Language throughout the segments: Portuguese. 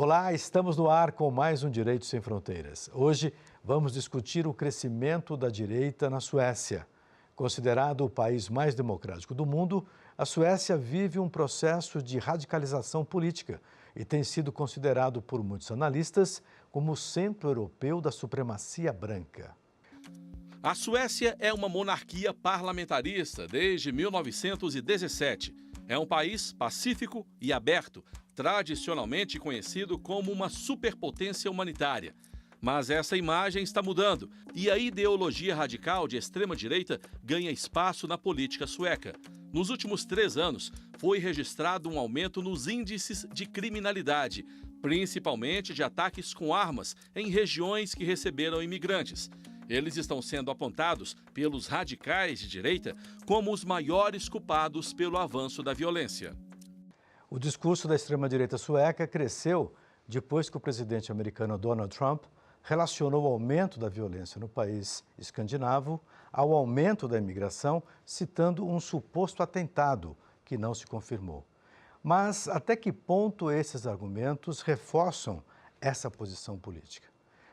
Olá, estamos no ar com mais um Direito Sem Fronteiras. Hoje vamos discutir o crescimento da direita na Suécia. Considerado o país mais democrático do mundo, a Suécia vive um processo de radicalização política e tem sido considerado por muitos analistas como o centro europeu da supremacia branca. A Suécia é uma monarquia parlamentarista desde 1917. É um país pacífico e aberto, tradicionalmente conhecido como uma superpotência humanitária. Mas essa imagem está mudando e a ideologia radical de extrema-direita ganha espaço na política sueca. Nos últimos 3 anos, foi registrado um aumento nos índices de criminalidade, principalmente de ataques com armas em regiões que receberam imigrantes. Eles estão sendo apontados pelos radicais de direita como os maiores culpados pelo avanço da violência. O discurso da extrema-direita sueca cresceu depois que o presidente americano Donald Trump relacionou o aumento da violência no país escandinavo ao aumento da imigração, citando um suposto atentado que não se confirmou. Mas até que ponto esses argumentos reforçam essa posição política?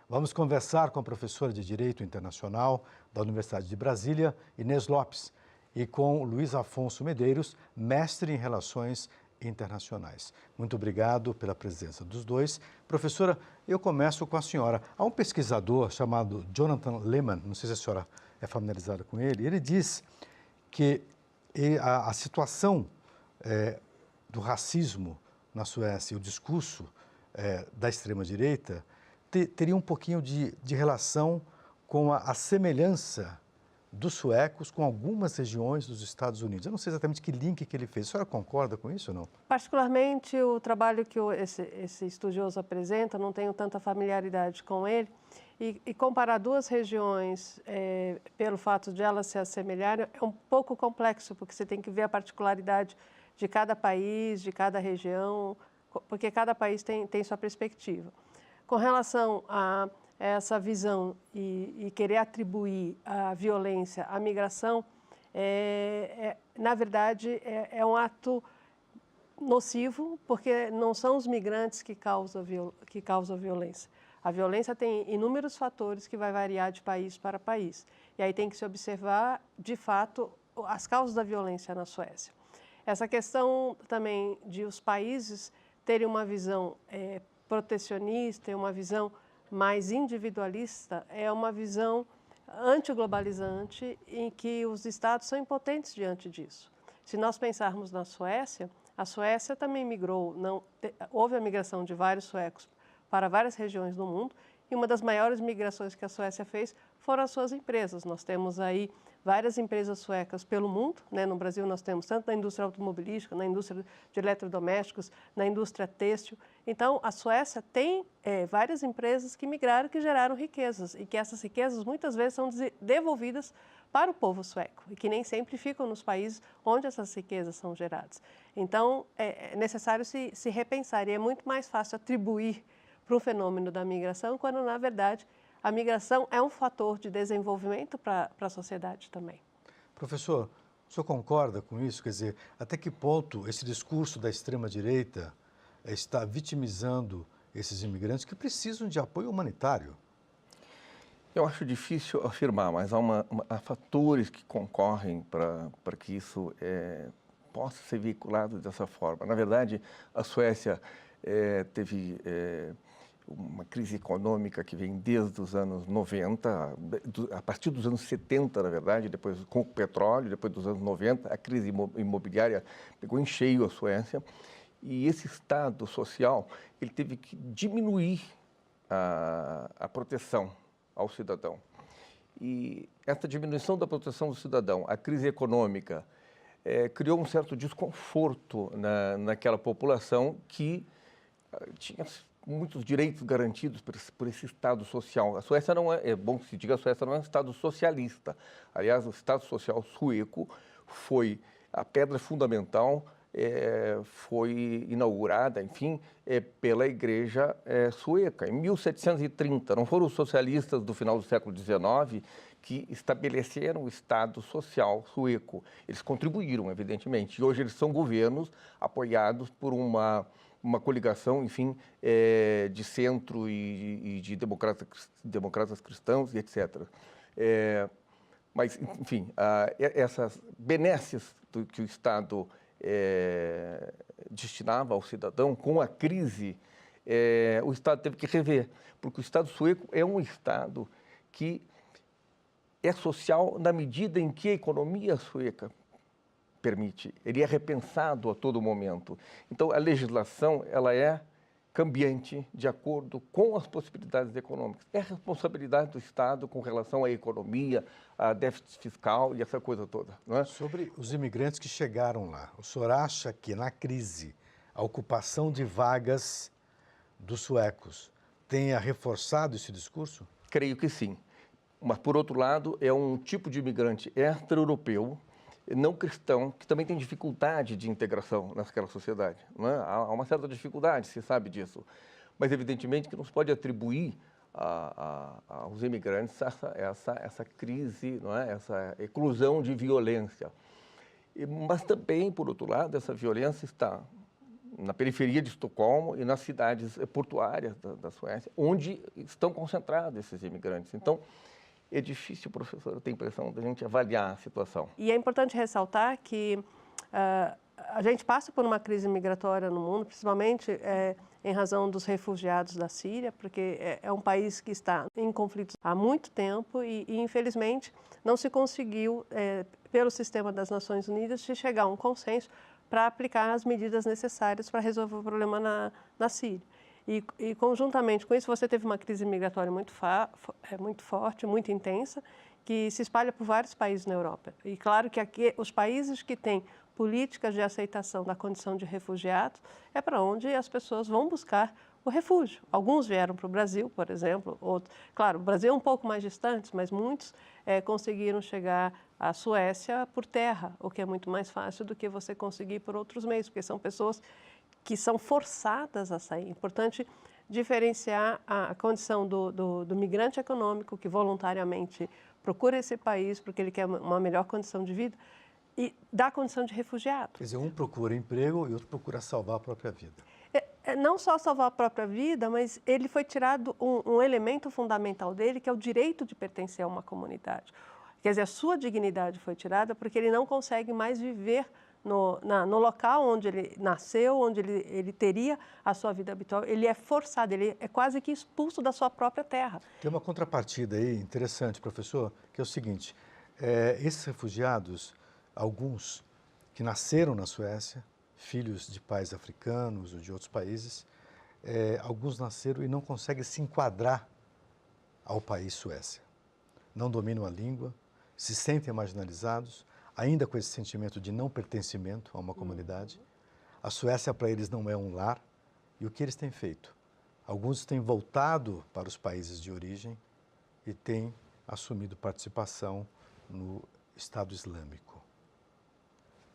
Vamos conversar com a professora de Direito Internacional da Universidade de Brasília, Inês Lopes, e com Luiz Afonso Medeiros, mestre em Relações Internacionais. Muito obrigado pela presença dos dois. Professora, eu começo com a senhora. Há um pesquisador chamado Jonathan Lehman, não sei se a senhora é familiarizada com ele diz que a situação do racismo na Suécia, o discurso da extrema-direita, teria um pouquinho de relação com a semelhança dos suecos com algumas regiões dos Estados Unidos. Eu não sei exatamente que link que ele fez. A senhora concorda com isso ou não? Particularmente, o trabalho que esse estudioso apresenta, não tenho tanta familiaridade com ele, e comparar duas regiões pelo fato de elas se assemelharem é um pouco complexo, porque você tem que ver a particularidade de cada país, de cada região, porque cada país tem sua perspectiva. Com relação a essa visão e querer atribuir a violência à migração, na verdade, é um ato nocivo, porque não são os migrantes que causam violência. A violência tem inúmeros fatores que vai variar de país para país. E aí tem que se observar, de fato, as causas da violência na Suécia. Essa questão também de os países terem uma visão protecionista e uma visão mais individualista é uma visão antiglobalizante em que os estados são impotentes diante disso. Se nós pensarmos na Suécia, a Suécia também migrou, houve a migração de vários suecos para várias regiões do mundo e uma das maiores migrações que a Suécia fez foram as suas empresas. Nós temos aí várias empresas suecas pelo mundo, né? No Brasil nós temos tanto na indústria automobilística, na indústria de eletrodomésticos, na indústria têxtil. Então, a Suécia tem várias empresas que migraram, que geraram riquezas e que essas riquezas muitas vezes são devolvidas para o povo sueco e que nem sempre ficam nos países onde essas riquezas são geradas. Então, é necessário se repensar e é muito mais fácil atribuir para o fenômeno da migração, quando, na verdade, a migração é um fator de desenvolvimento para a sociedade também. Professor, o senhor concorda com isso? Quer dizer, até que ponto esse discurso da extrema-direita está vitimizando esses imigrantes que precisam de apoio humanitário? Eu acho difícil afirmar, mas há fatores que concorrem para que isso possa ser veiculado dessa forma. Na verdade, a Suécia teve uma crise econômica que vem desde os anos 90, a partir dos anos 70, na verdade, depois com o petróleo, depois dos anos 90, a crise imobiliária pegou em cheio a Suécia, e esse Estado social, ele teve que diminuir a proteção ao cidadão. E essa diminuição da proteção do cidadão, a crise econômica, criou um certo desconforto naquela população que tinha muitos direitos garantidos por esse Estado social. A Suécia não é bom que se diga, a Suécia não é um Estado socialista. Aliás, o Estado social sueco foi a pedra fundamental, foi inaugurada, enfim, pela Igreja sueca, em 1730. Não foram os socialistas do final do século XIX que estabeleceram o Estado social sueco. Eles contribuíram, evidentemente, e hoje eles são governos apoiados por uma uma coligação, enfim, de centro e de democratas cristãos e etc. Mas, enfim, essas benesses que o Estado destinava ao cidadão, com a crise, o Estado teve que rever, porque o Estado sueco é um Estado que é social na medida em que a economia sueca permite. Ele é repensado a todo momento. Então, a legislação ela é cambiante de acordo com as possibilidades econômicas. É a responsabilidade do Estado com relação à economia, a déficit fiscal e essa coisa toda. Não é? Sobre os imigrantes que chegaram lá, o senhor acha que na crise a ocupação de vagas dos suecos tenha reforçado esse discurso? Creio que sim. Mas, por outro lado, é um tipo de imigrante extra-europeu, não cristão, que também tem dificuldade de integração naquela sociedade. Não é? Há uma certa dificuldade, se sabe disso. Mas, evidentemente, que não se pode atribuir aos imigrantes essa crise, não é? Essa eclosão de violência. Mas também, por outro lado, essa violência está na periferia de Estocolmo e nas cidades portuárias da Suécia, onde estão concentrados esses imigrantes. Então, é difícil, professor, eu tenho a impressão da gente avaliar a situação. E é importante ressaltar que a gente passa por uma crise migratória no mundo, principalmente em razão dos refugiados da Síria, porque é um país que está em conflitos há muito tempo e infelizmente, não se conseguiu, pelo sistema das Nações Unidas, de chegar a um consenso para aplicar as medidas necessárias para resolver o problema na Síria. E conjuntamente com isso, você teve uma crise migratória muito forte, muito intensa, que se espalha por vários países na Europa. E claro que aqui, os países que têm políticas de aceitação da condição de refugiados é para onde as pessoas vão buscar o refúgio. Alguns vieram para o Brasil, por exemplo. Outros, claro, o Brasil é um pouco mais distante, mas muitos conseguiram chegar à Suécia por terra, o que é muito mais fácil do que você conseguir por outros meios, porque são pessoas que são forçadas a sair. É importante diferenciar a condição do migrante econômico que voluntariamente procura esse país porque ele quer uma melhor condição de vida e da condição de refugiado. Quer dizer, um procura emprego e outro procura salvar a própria vida. Não só salvar a própria vida, mas ele foi tirado um elemento fundamental dele, que é o direito de pertencer a uma comunidade. Quer dizer, a sua dignidade foi tirada porque ele não consegue mais viver no local onde ele nasceu, onde ele teria a sua vida habitual. Ele é forçado, ele é quase que expulso da sua própria terra. Tem uma contrapartida aí interessante, professor, que é o seguinte, esses refugiados, alguns que nasceram na Suécia, filhos de pais africanos ou de outros países, alguns nasceram e não conseguem se enquadrar ao país Suécia. Não dominam a língua, se sentem marginalizados, ainda com esse sentimento de não pertencimento a uma comunidade. A Suécia para eles não é um lar. E o que eles têm feito? Alguns têm voltado para os países de origem e têm assumido participação no Estado Islâmico.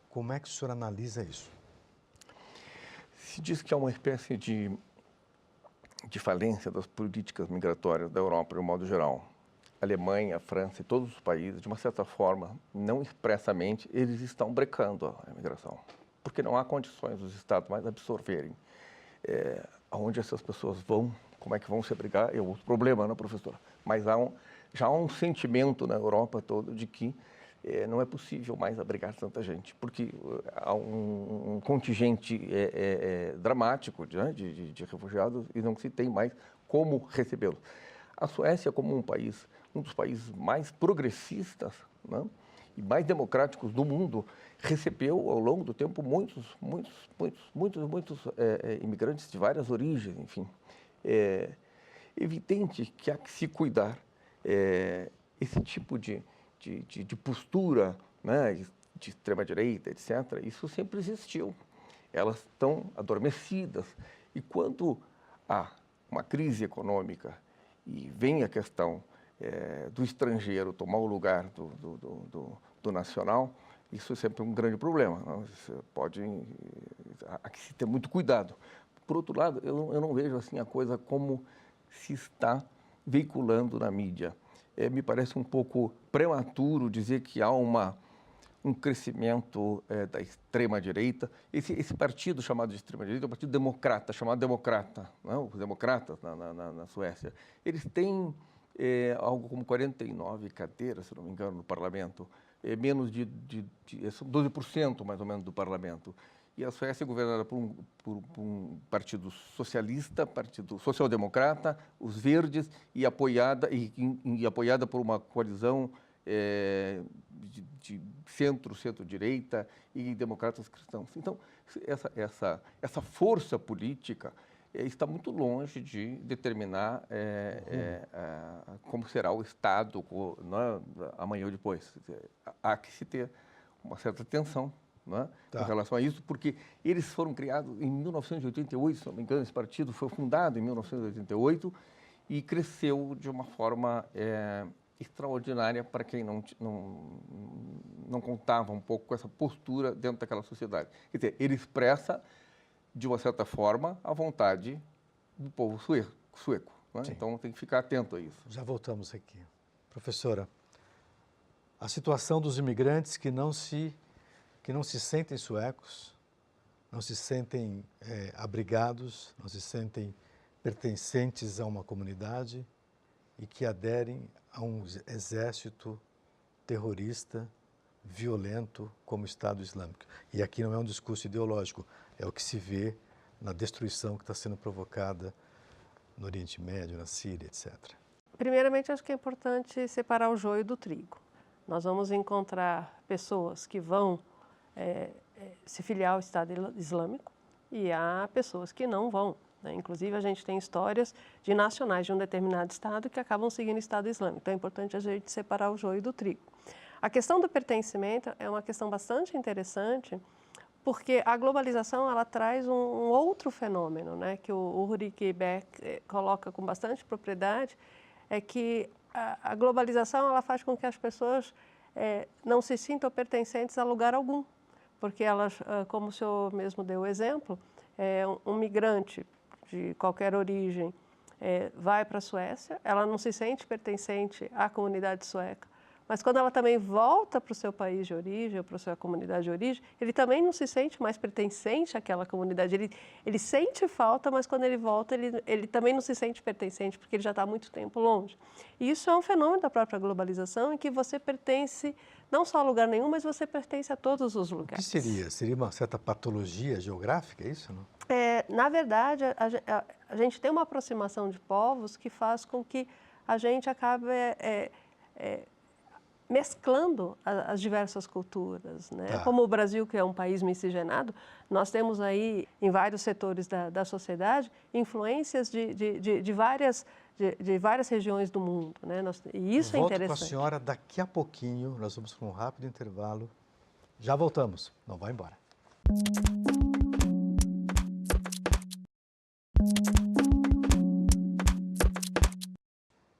Como é que o senhor analisa isso? Se diz que há uma espécie de falência das políticas migratórias da Europa, de um modo geral. A Alemanha, a França e todos os países, de uma certa forma, não expressamente, eles estão brecando a imigração, porque não há condições dos Estados mais absorverem aonde essas pessoas vão, como é que vão se abrigar, é outro problema, né, professor? Mas já há um sentimento na Europa toda de que não é possível mais abrigar tanta gente, porque há um contingente dramático de refugiados e não se tem mais como recebê-los. A Suécia, como um dos países mais progressistas, né, e mais democráticos do mundo, recebeu ao longo do tempo muitos imigrantes de várias origens, enfim. É evidente que há que se cuidar esse tipo de postura, né, de extrema-direita, etc., isso sempre existiu. Elas estão adormecidas. E quando há uma crise econômica e vem a questão do estrangeiro tomar o lugar do nacional, isso é sempre um grande problema. Não? Há que se ter muito cuidado. Por outro lado, eu não vejo assim a coisa como se está veiculando na mídia. Me parece um pouco prematuro dizer que há uma um crescimento da extrema-direita. Esse partido chamado de extrema-direita é um partido democrata, chamado democrata, não? Os democratas na Suécia. Eles têm algo como 49 cadeiras, se não me engano, no parlamento, menos de 12% mais ou menos do parlamento. E a Suécia é governada por um partido socialista, partido social-democrata, os verdes, e apoiada por uma coalizão de centro-direita e democratas cristãos. Então, essa força política está muito longe de determinar como será o Estado amanhã ou depois. Há que se ter uma certa atenção, em relação a isso, porque eles foram criados em 1988, se não me engano, esse partido foi fundado em 1988 e cresceu de uma forma extraordinária para quem não contava um pouco com essa postura dentro daquela sociedade. Quer dizer, ele expressa, de uma certa forma, a vontade do povo sueco. Então, tem que ficar atento a isso. Já voltamos aqui. Professora, a situação dos imigrantes que não se sentem suecos, não se sentem abrigados, não se sentem pertencentes a uma comunidade e que aderem a um exército terrorista, violento, como o Estado Islâmico. E aqui não é um discurso ideológico, é o que se vê na destruição que está sendo provocada no Oriente Médio, na Síria, etc. Primeiramente, acho que é importante separar o joio do trigo. Nós vamos encontrar pessoas que vão se filiar ao Estado Islâmico e há pessoas que não vão. Inclusive, a gente tem histórias de nacionais de um determinado Estado que acabam seguindo o Estado Islâmico. Então, é importante a gente separar o joio do trigo. A questão do pertencimento é uma questão bastante interessante, porque a globalização ela traz um outro fenômeno, que o Ulrich Beck coloca com bastante propriedade, é que a globalização ela faz com que as pessoas não se sintam pertencentes a lugar algum, porque elas, como o senhor mesmo deu o exemplo, um migrante de qualquer origem vai para a Suécia, ela não se sente pertencente à comunidade sueca, mas quando ela também volta para o seu país de origem, ou para a sua comunidade de origem, ele também não se sente mais pertencente àquela comunidade. Ele sente falta, mas quando ele volta, ele também não se sente pertencente, porque ele já está há muito tempo longe. E isso é um fenômeno da própria globalização, em que você pertence não só a lugar nenhum, mas você pertence a todos os lugares. O que seria? Seria uma certa patologia geográfica, é isso? Não? Na verdade, a gente tem uma aproximação de povos que faz com que a gente acabe mesclando as diversas culturas. Como o Brasil, que é um país miscigenado, nós temos aí, em vários setores da sociedade, influências de várias regiões do mundo. E isso é interessante. Volto com a senhora daqui a pouquinho, nós vamos para um rápido intervalo. Já voltamos, não vai embora.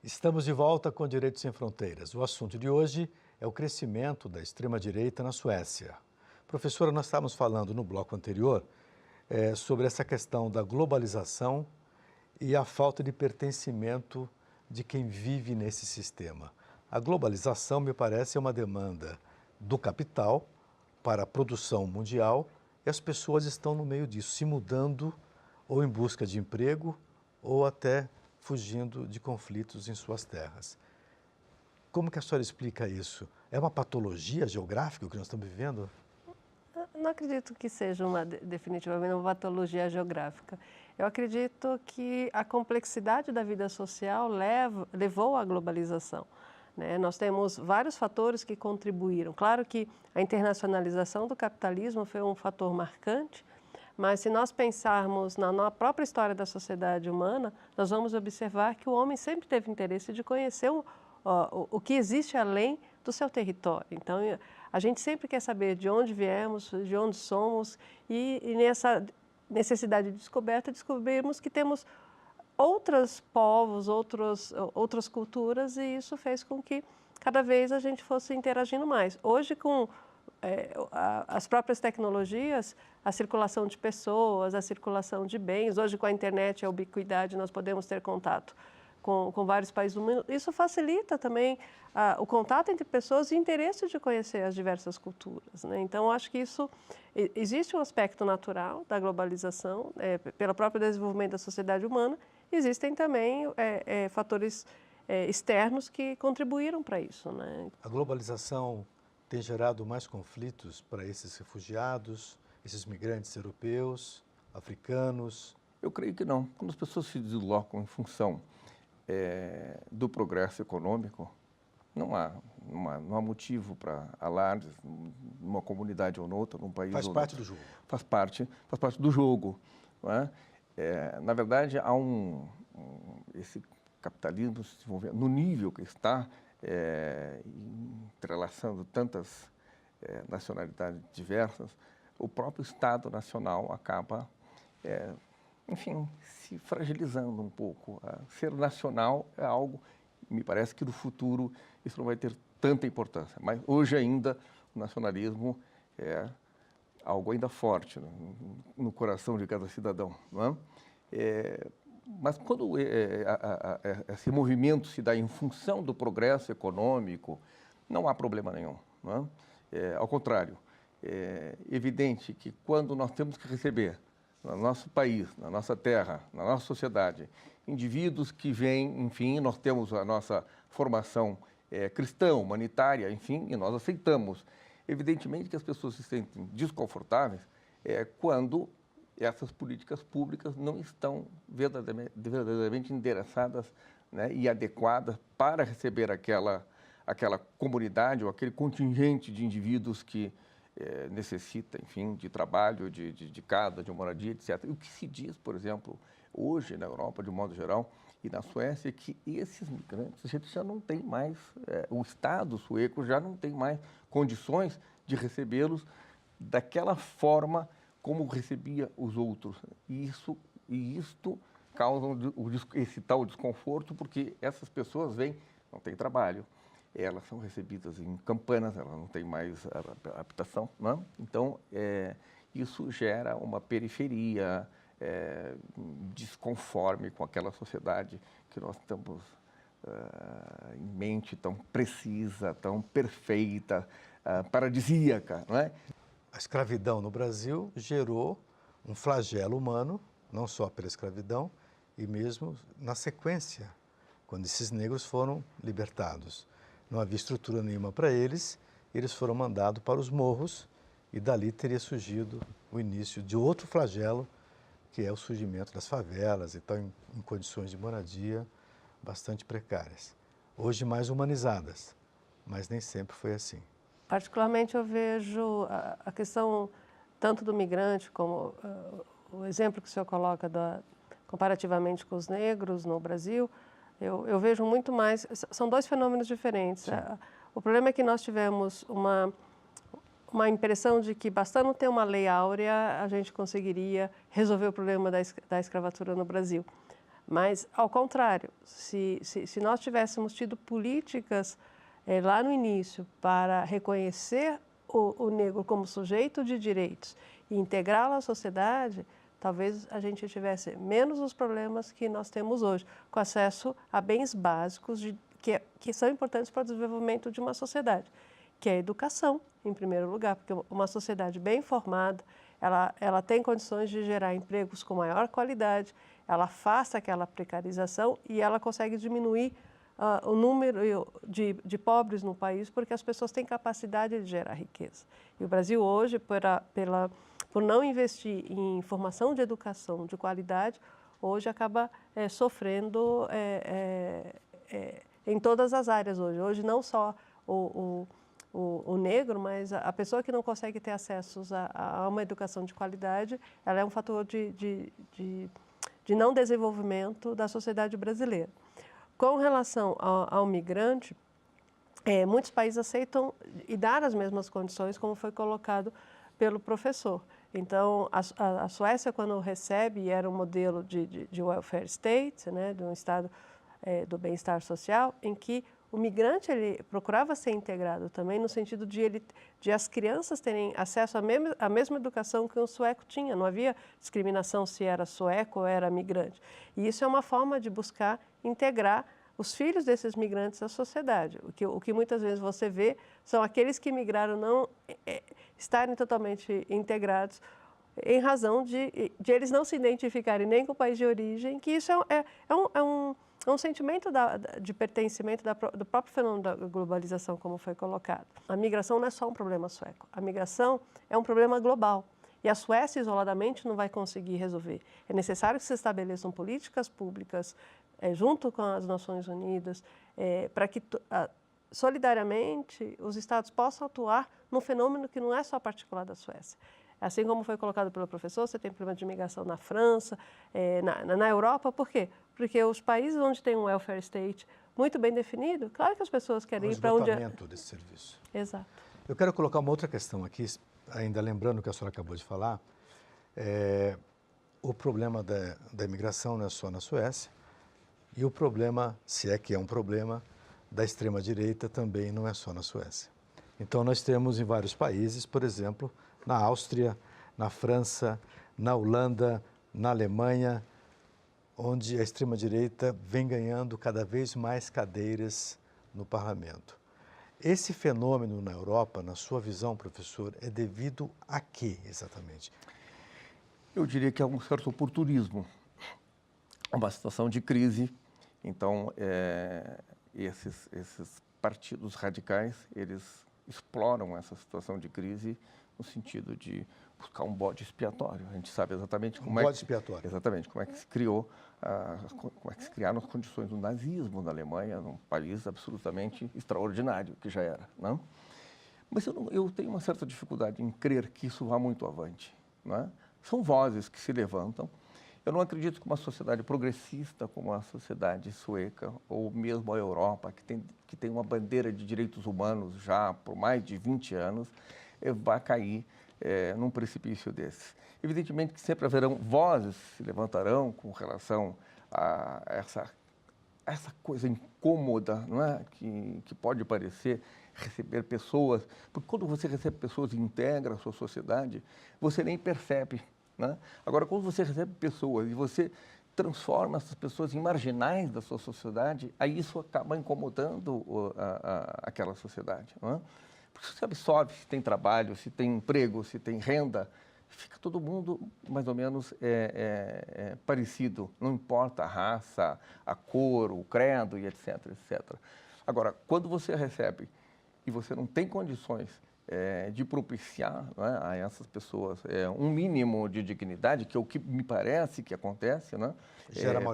Estamos de volta com Direitos Sem Fronteiras. O assunto de hoje é o crescimento da extrema-direita na Suécia. Professora, nós estávamos falando no bloco anterior sobre essa questão da globalização e a falta de pertencimento de quem vive nesse sistema. A globalização, me parece, é uma demanda do capital para a produção mundial e as pessoas estão no meio disso, se mudando ou em busca de emprego ou até fugindo de conflitos em suas terras. Como que a senhora explica isso? É uma patologia geográfica o que nós estamos vivendo? Não acredito que seja definitivamente uma patologia geográfica. Eu acredito que a complexidade da vida social levou à globalização. Nós temos vários fatores que contribuíram. Claro que a internacionalização do capitalismo foi um fator marcante, mas se nós pensarmos na própria história da sociedade humana, nós vamos observar que o homem sempre teve interesse de conhecer o que existe além do seu território. Então, a gente sempre quer saber de onde viemos, de onde somos, e nessa necessidade de descoberta, descobrimos que temos outros povos, outras culturas, e isso fez com que cada vez a gente fosse interagindo mais. Hoje, com as próprias tecnologias, a circulação de pessoas, a circulação de bens, hoje com a internet e a ubiquidade nós podemos ter contato com vários países do mundo. Isso facilita também o contato entre pessoas e o interesse de conhecer as diversas culturas, né? Então, acho que existe um aspecto natural da globalização, pelo próprio desenvolvimento da sociedade humana, existem também fatores externos que contribuíram para isso, né? A globalização tem gerado mais conflitos para esses refugiados, esses migrantes europeus, africanos? Eu creio que não. Quando as pessoas se deslocam em função do progresso econômico, não há motivo para alardes numa comunidade ou noutra, num país ou Faz noutra. parte do jogo. Faz parte do jogo. Não é? Na verdade, há esse capitalismo se desenvolvendo no nível que está, entrelaçando tantas nacionalidades diversas, o próprio Estado Nacional acaba, enfim, se fragilizando um pouco. Ser nacional é algo, me parece que no futuro isso não vai ter tanta importância, mas hoje ainda o nacionalismo é algo ainda forte no coração de cada cidadão, não é? Mas quando esse movimento se dá em função do progresso econômico, não há problema nenhum, não é? Ao contrário, é evidente que quando nós temos que receber no nosso país, na nossa terra, na nossa sociedade, indivíduos que vêm, enfim, nós temos a nossa formação cristã, humanitária, enfim, e nós aceitamos. Evidentemente que as pessoas se sentem desconfortáveis quando essas políticas públicas não estão verdadeiramente endereçadas, né, e adequadas para receber aquela comunidade ou aquele contingente de indivíduos que necessita, enfim, de trabalho, de casa, de moradia, etc. E o que se diz, por exemplo, hoje na Europa, de um modo geral, e na Suécia, é que esses migrantes, a gente já não tem mais, o Estado sueco já não tem mais condições de recebê-los daquela forma como recebia os outros. E isto causa esse tal desconforto, porque essas pessoas vêm, não têm trabalho, elas são recebidas em campanas, elas não têm mais habitação, não? Então, isso gera uma periferia desconforme com aquela sociedade que nós estamos em mente, tão precisa, tão perfeita, paradisíaca, não é? A escravidão no Brasil gerou um flagelo humano, não só pela escravidão, e mesmo na sequência, quando esses negros foram libertados. Não havia estrutura nenhuma para eles, eles foram mandados para os morros e dali teria surgido o início de outro flagelo, que é o surgimento das favelas e tal, em condições de moradia bastante precárias. Hoje mais humanizadas, mas nem sempre foi assim. Particularmente eu vejo a questão tanto do migrante como o exemplo que o senhor coloca comparativamente com os negros no Brasil, eu vejo muito mais, são dois fenômenos diferentes. O problema é que nós tivemos uma impressão de que bastando ter uma lei áurea, a gente conseguiria resolver o problema da escravatura no Brasil. Mas, ao contrário, se nós tivéssemos tido políticas lá no início para reconhecer o negro como sujeito de direitos e integrá-lo à sociedade, talvez a gente tivesse menos os problemas que nós temos hoje, com acesso a bens básicos que são importantes para o desenvolvimento de uma sociedade, que é a educação, em primeiro lugar, porque uma sociedade bem formada, ela tem condições de gerar empregos com maior qualidade, ela afasta aquela precarização e ela consegue diminuir o número de pobres no país, porque as pessoas têm capacidade de gerar riqueza. E o Brasil hoje, por não investir em formação de educação de qualidade, hoje acaba sofrendo em todas as áreas hoje. Hoje não só o negro, mas a pessoa que não consegue ter acesso a uma educação de qualidade, ela é um fator de não desenvolvimento da sociedade brasileira. Com relação ao migrante, muitos países aceitam e dar as mesmas condições, como foi colocado pelo professor. Então, a Suécia, quando recebe, era um modelo de welfare state, né, de um estado do bem-estar social, em que o migrante ele procurava ser integrado também, no sentido de as crianças terem acesso à mesma educação que um sueco tinha. Não havia discriminação se era sueco ou era migrante. E isso é uma forma de buscar integrar os filhos desses migrantes à sociedade. O que muitas vezes você vê são aqueles que migraram não estarem totalmente integrados em razão de eles não se identificarem nem com o país de origem, que isso é um sentimento de pertencimento do próprio fenômeno da globalização, como foi colocado. A migração não é só um problema sueco, a migração é um problema global. E a Suécia, isoladamente, não vai conseguir resolver. É necessário que se estabeleçam políticas públicas junto com as Nações Unidas, para que solidariamente os Estados possam atuar num fenômeno que não é só particular da Suécia. Assim como foi colocado pelo professor, você tem problema de imigração na França, na Europa. Por quê? Porque os países onde tem um welfare state muito bem definido, claro que as pessoas querem ir para onde... O esgotamento desse serviço. Exato. Eu quero colocar uma outra questão aqui, ainda lembrando o que a senhora acabou de falar. O problema da imigração não é só na Suécia, e o problema, se é que é um problema, da extrema-direita também não é só na Suécia. Então, nós temos em vários países, por exemplo, na Áustria, na França, na Holanda, na Alemanha, onde a extrema-direita vem ganhando cada vez mais cadeiras no parlamento. Esse fenômeno na Europa, na sua visão, professor, é devido a quê exatamente? Eu diria que é um certo oportunismo, uma situação de crise. Então, esses partidos radicais, eles exploram essa situação de crise no sentido de buscar um bode expiatório. A gente sabe exatamente como bode expiatório. Exatamente, como é que se criou, como é que se criaram as condições do nazismo na Alemanha, num país absolutamente extraordinário que já era, não? Mas eu tenho uma certa dificuldade em crer que isso vá muito avante, não é? São vozes que se levantam. Eu não acredito que uma sociedade progressista como a sociedade sueca, ou mesmo a Europa, que tem uma bandeira de direitos humanos já por mais de 20 anos, vá cair num precipício desse. Evidentemente que sempre haverão vozes que se levantarão com relação a essa coisa incômoda, não é? que pode parecer receber pessoas, porque quando você recebe pessoas e integra a sua sociedade, você nem percebe. Né? Agora, quando você recebe pessoas e você transforma essas pessoas em marginais da sua sociedade, aí isso acaba incomodando aquela sociedade. Não é? Porque você absorve se tem trabalho, se tem emprego, se tem renda, fica todo mundo mais ou menos parecido, não importa a raça, a cor, o credo e etc, etc. Agora, quando você recebe e você não tem condições de propiciar, não é, a essas pessoas um mínimo de dignidade, que é o que me parece que acontece, né?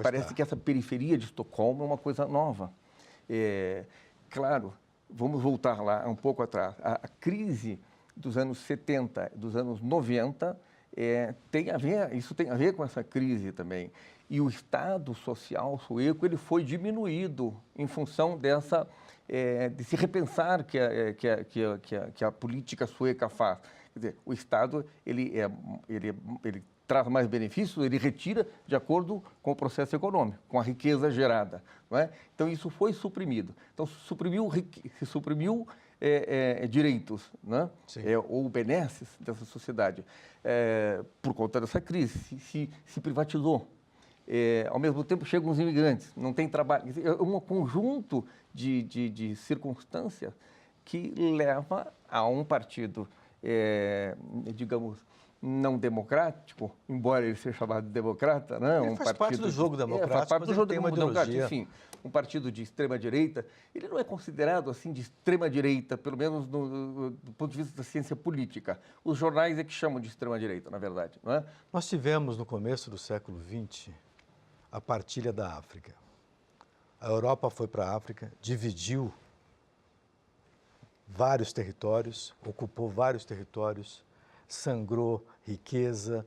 Parece que essa periferia de Estocolmo é uma coisa nova. Claro, vamos voltar lá um pouco atrás. A crise dos anos 70, dos anos 90, isso tem a ver com essa crise também. E o Estado social sueco ele foi diminuído em função de se repensar que a política sueca faz. Quer dizer, o Estado ele traz mais benefícios, ele retira de acordo com o processo econômico, com a riqueza gerada. Não é? Então, isso foi suprimido. Então, se suprimiu direitos, né? Ou benesses dessa sociedade. Por conta dessa crise, se privatizou. Ao mesmo tempo, chegam os imigrantes, não tem trabalho. É um conjunto de circunstâncias que leva a um partido, digamos, não democrático, embora ele seja chamado de democrata, né? Ele faz parte do jogo democrático, faz parte do jogo democrático, enfim, um partido de extrema-direita, ele não é considerado assim de extrema-direita, pelo menos do ponto de vista da ciência política. Os jornais é que chamam de extrema-direita, na verdade, não é? Nós tivemos, no começo do século XX, a partilha da África. A Europa foi para a África, dividiu vários territórios, ocupou vários territórios, sangrou riqueza,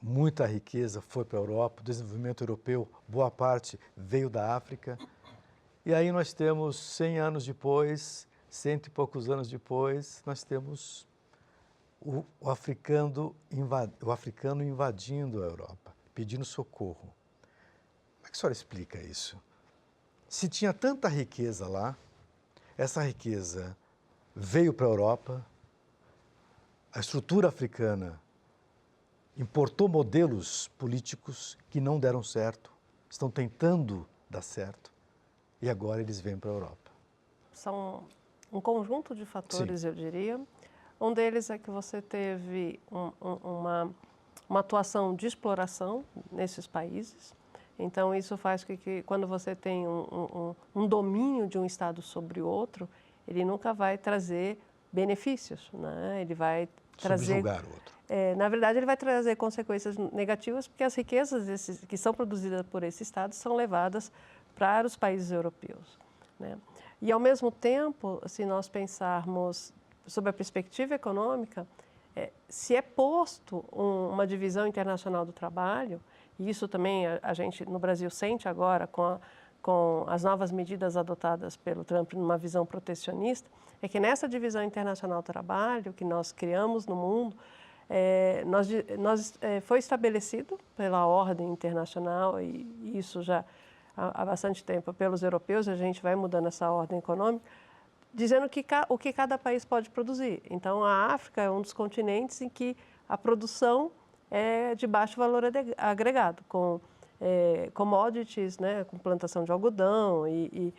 muita riqueza foi para a Europa, o desenvolvimento europeu, boa parte veio da África. E aí nós temos 100 anos depois, 100 e poucos anos depois, nós temos o africano invadindo a Europa, pedindo socorro. Como é que a senhora explica isso? Se tinha tanta riqueza lá, essa riqueza veio para a Europa, a estrutura africana importou modelos políticos que não deram certo, estão tentando dar certo, e agora eles vêm para a Europa? São um conjunto de fatores, eu diria. Um deles é que você teve uma atuação de exploração nesses países. Então, isso faz com que, quando você tem um domínio de um Estado sobre o outro, ele nunca vai trazer benefícios, né? Ele vai trazer... Subjugar o outro. Na verdade, ele vai trazer consequências negativas, porque as riquezas que são produzidas por esse Estado são levadas para os países europeus, né? E, ao mesmo tempo, se nós pensarmos sobre a perspectiva econômica, se é posto uma divisão internacional do trabalho, e isso também a gente no Brasil sente agora com as novas medidas adotadas pelo Trump numa visão protecionista, é que nessa divisão internacional do trabalho que nós criamos no mundo, foi estabelecido pela ordem internacional, e isso já há bastante tempo pelos europeus, a gente vai mudando essa ordem econômica, dizendo o que cada país pode produzir. Então, a África é um dos continentes em que a produção é de baixo valor agregado, com commodities, né, com plantação de algodão e,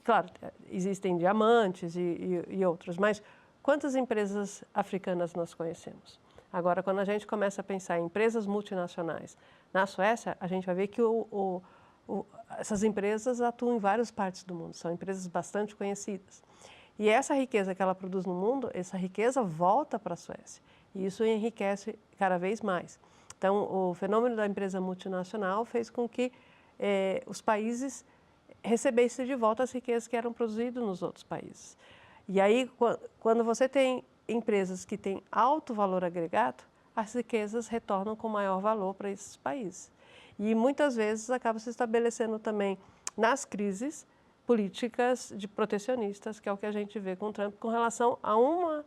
claro, existem diamantes e outros, mas quantas empresas africanas nós conhecemos? Agora, quando a gente começa a pensar em empresas multinacionais na Suécia, a gente vai ver que essas empresas atuam em várias partes do mundo, são empresas bastante conhecidas. E essa riqueza que ela produz no mundo, essa riqueza volta para a Suécia. E isso enriquece cada vez mais. Então, o fenômeno da empresa multinacional fez com que os países recebessem de volta as riquezas que eram produzidas nos outros países. E aí, quando você tem empresas que têm alto valor agregado, as riquezas retornam com maior valor para esses países. E muitas vezes acaba se estabelecendo também nas crises políticas de protecionistas, que é o que a gente vê com o Trump, com relação a um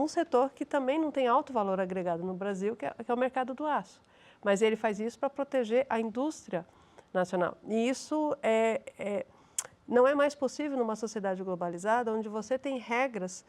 setor que também não tem alto valor agregado no Brasil, que é o mercado do aço. Mas ele faz isso para proteger a indústria nacional. E isso não é mais possível numa sociedade globalizada, onde você tem regras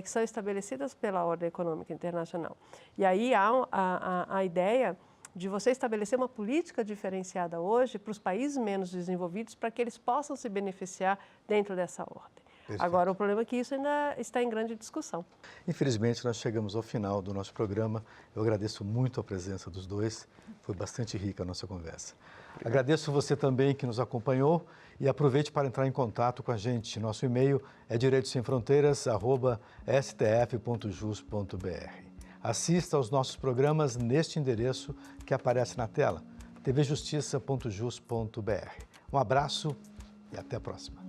que são estabelecidas pela ordem econômica internacional. E aí há a ideia de você estabelecer uma política diferenciada hoje para os países menos desenvolvidos, para que eles possam se beneficiar dentro dessa ordem. Perfeito. Agora, o problema é que isso ainda está em grande discussão. Infelizmente, nós chegamos ao final do nosso programa. Eu agradeço muito a presença dos dois. Foi bastante rica a nossa conversa. Obrigado. Agradeço você também que nos acompanhou e aproveite para entrar em contato com a gente. Nosso e-mail é direitosemfronteiras@stf.jus.br. Assista aos nossos programas neste endereço que aparece na tela, tvjustiça.jus.br. Um abraço e até a próxima.